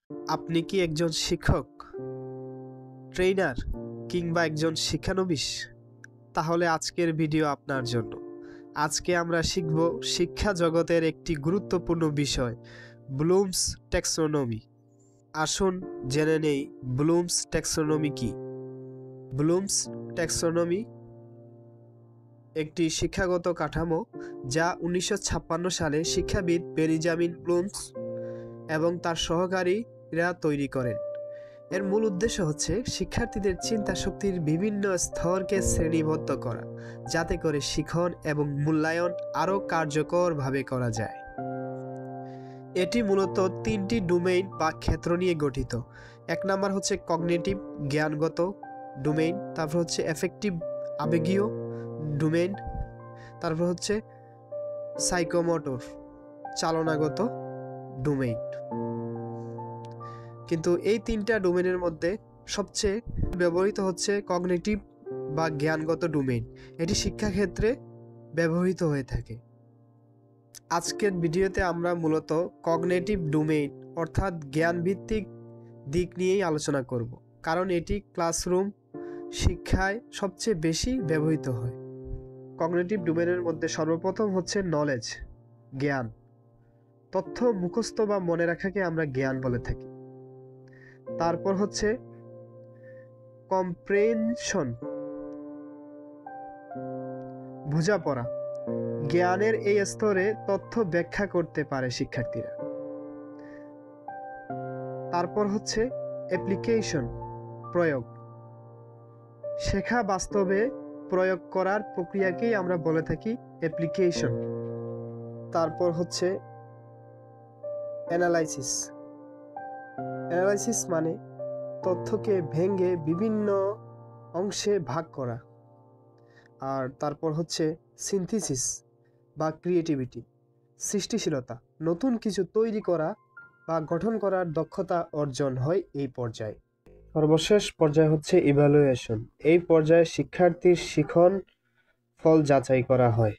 আপনি কি একজন শিক্ষক, ট্রেইনার কিংবা একজন শিক্ষানবিশ? তাহলে আজকের ভিডিও আপনার জন্য। আজকে আমরা শিখব শিক্ষা জগতের একটি গুরুত্বপূর্ণ বিষয়, ব্লুমস ট্যাক্সোনমি। আসুন জেনে নেই ব্লুমস ট্যাক্সোনমি কি। ব্লুমস ট্যাক্সোনমি একটি শিক্ষাগত কাঠামো যা 1956 সালে শিক্ষাবিদ বেনিজামিন ব্লুমস এবং তার সহকারীরা তৈরি করেন। এর মূল উদ্দেশ্য হচ্ছে শিক্ষার্থীদের চিন্তা শক্তির বিভিন্ন স্তরকে শ্রেণীবদ্ধ করা, যাতে করে শিখন এবং মূল্যায়ন আরও কার্যকরভাবে করা যায়। এটি মূলত 3টি ডোমেইন বা ক্ষেত্র নিয়ে গঠিত। এক নাম্বার হচ্ছে কগনিটিভ, জ্ঞানগত ডোমেইন, তারপর হচ্ছে এফেক্টিভ, আবেগীয় ডোমেইন, তারপর হচ্ছে সাইকোমোটর, চালনাগত ডোমেইন। কিন্তু এই 3টা ডোমেইনের মধ্যে সবচেয়ে ব্যবহৃত হচ্ছে কগনিটিভ বা জ্ঞানগত ডোমেইন। এটি শিক্ষাক্ষেত্রে ব্যবহৃত হয়ে থাকে। আজকের ভিডিওতে আমরা মূলত কগনিটিভ ডোমেইন অর্থাৎ জ্ঞানভিত্তিক দিক নিয়েই আলোচনা করব, কারণ এটি ক্লাসরুম শিক্ষায় সবচেয়ে বেশি ব্যবহৃত হয়। কগনিটিভ ডোমেইনের মধ্যে সর্বপ্রথম হচ্ছে নলেজ, জ্ঞান। তথ্য মুখস্থ বা মনে রাখাকে আমরা জ্ঞান বলে থাকি। তারপর হচ্ছে কম্প্রেনশন, বোঝাপড়া। জ্ঞানের এই স্তরে তথ্য ব্যাখ্যা করতে পারে শিক্ষার্থীরা। তারপর হচ্ছে অ্যাপ্লিকেশন, প্রয়োগ। শেখা বাস্তবে প্রয়োগ করার প্রক্রিয়াকেই আমরা বলে থাকি অ্যাপ্লিকেশন। তারপর হচ্ছে অ্যানালাইসিস। অ্যানালাইসিস মানে তথ্যকে ভেঙে বিভিন্ন অংশে ভাগ করা। আর তারপর হচ্ছে সিনথিসিস বা ক্রিয়েটিভিটি, সৃষ্টিশীলতা, নতুন কিছু তৈরি করা বা গঠন করার দক্ষতা অর্জন হয় এই পর্যায়ে। সর্বশেষ পর্যায় হচ্ছে ইভ্যালুয়েশন। এই পর্যায়ে শিক্ষার্থীর শিখন ফল যাচাই করা হয়।